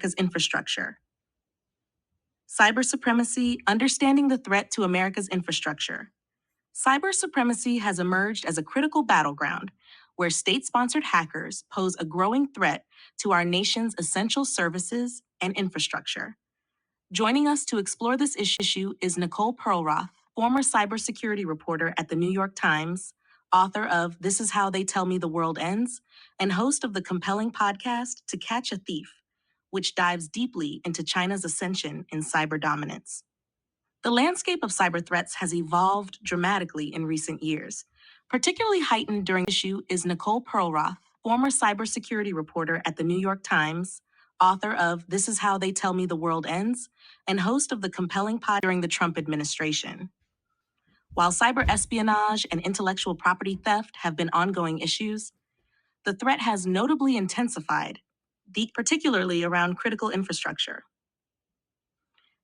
infrastructure. Cyber supremacy, understanding the threat to America's infrastructure. Cyber supremacy has emerged as a critical battleground where state-sponsored hackers pose a growing threat to our nation's essential services and infrastructure. Joining us to explore this issue is Nicole Perlroth, former cybersecurity reporter at the New York Times, author of This Is How They Tell Me the World Ends, and host of the compelling podcast To Catch a Thief, which dives deeply into China's ascension in cyber dominance. The landscape of cyber threats has evolved dramatically in recent years. Particularly heightened during the issue is Nicole Perlroth, former cybersecurity reporter at the New York Times, author of This Is How They Tell Me the World Ends, and host of the compelling pod during the Trump administration. While cyber espionage and intellectual property theft have been ongoing issues, the threat has notably intensified, particularly around critical infrastructure.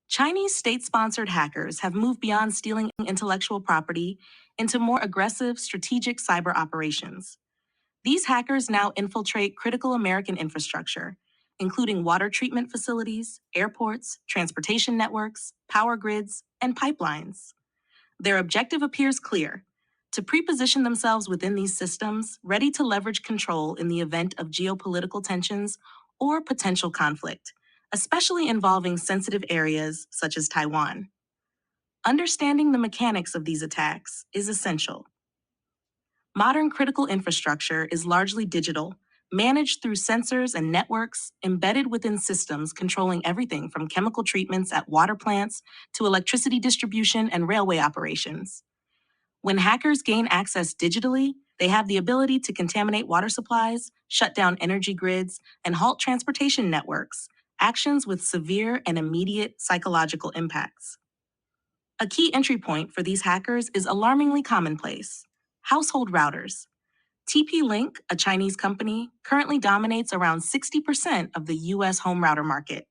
Chinese state-sponsored hackers have moved beyond stealing intellectual property into more aggressive, strategic cyber operations. These hackers now infiltrate critical American infrastructure, including water treatment facilities, airports, transportation networks, power grids, and pipelines. Their objective appears clear: to pre-position themselves within these systems, ready to leverage control in the event of geopolitical tensions or potential conflict, especially involving sensitive areas such as Taiwan. Understanding the mechanics of these attacks is essential. Modern critical infrastructure is largely digital, managed through sensors and networks embedded within systems controlling everything from chemical treatments at water plants to electricity distribution and railway operations. When hackers gain access digitally, they have the ability to contaminate water supplies, shut down energy grids, and halt transportation networks, actions with severe and immediate psychological impacts. A key entry point for these hackers is alarmingly commonplace: household routers. TP-Link, a Chinese company, currently dominates around 60% of the US home router market.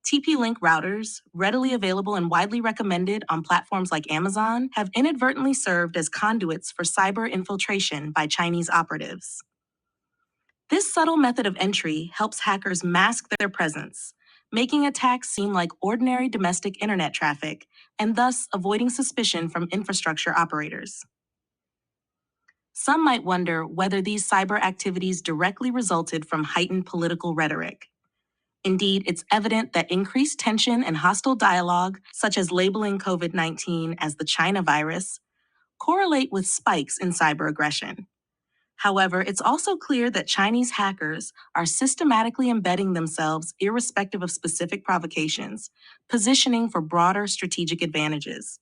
TP-Link routers, readily available and widely recommended on platforms like Amazon, have inadvertently served as conduits for cyber infiltration by Chinese operatives. This subtle method of entry helps hackers mask their presence, making attacks seem like ordinary domestic internet traffic and thus avoiding suspicion from infrastructure operators. Some might wonder whether these cyber activities directly resulted from heightened political rhetoric. Indeed, it's evident that increased tension and hostile dialogue, such as labeling COVID-19 as the China virus, correlate with spikes in cyber aggression. However, it's also clear that Chinese hackers are systematically embedding themselves irrespective of specific provocations, positioning for broader strategic advantages.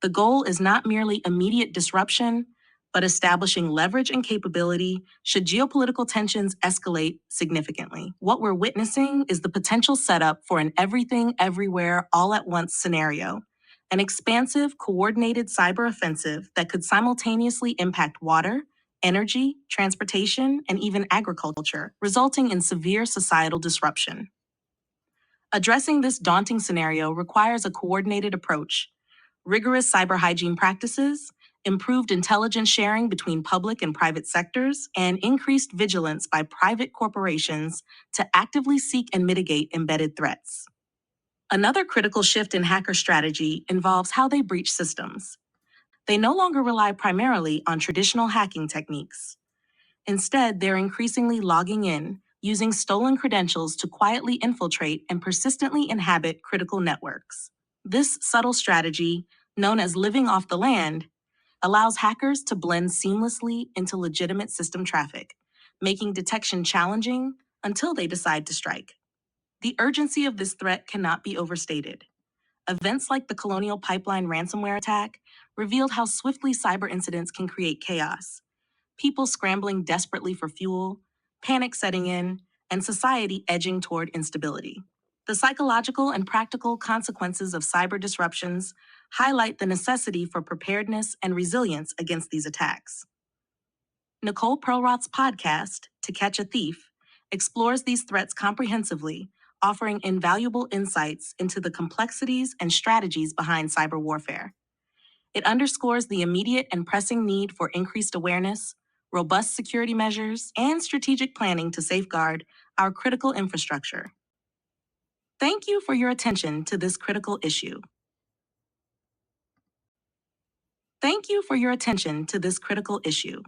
The goal is not merely immediate disruption, but establishing leverage and capability should geopolitical tensions escalate significantly. What we're witnessing is the potential setup for an everything, everywhere, all at once scenario, an expansive, coordinated cyber offensive that could simultaneously impact water, energy, transportation, and even agriculture, resulting in severe societal disruption. Addressing this daunting scenario requires a coordinated approach: rigorous cyber hygiene practices, improved intelligence sharing between public and private sectors, and increased vigilance by private corporations to actively seek and mitigate embedded threats. Another critical shift in hacker strategy involves how they breach systems. They no longer rely primarily on traditional hacking techniques. Instead, they're increasingly logging in, using stolen credentials to quietly infiltrate and persistently inhabit critical networks. This subtle strategy, known as living off the land, allows hackers to blend seamlessly into legitimate system traffic, making detection challenging until they decide to strike. The urgency of this threat cannot be overstated. Events like the Colonial Pipeline ransomware attack revealed how swiftly cyber incidents can create chaos: people scrambling desperately for fuel, panic setting in, and society edging toward instability. The psychological and practical consequences of cyber disruptions highlight the necessity for preparedness and resilience against these attacks. Nicole Perlroth's podcast, To Catch a Thief, explores these threats comprehensively, offering invaluable insights into the complexities and strategies behind cyber warfare. It underscores the immediate and pressing need for increased awareness, robust security measures, and strategic planning to safeguard our critical infrastructure. Thank you for your attention to this critical issue. Thank you for your attention to this critical issue.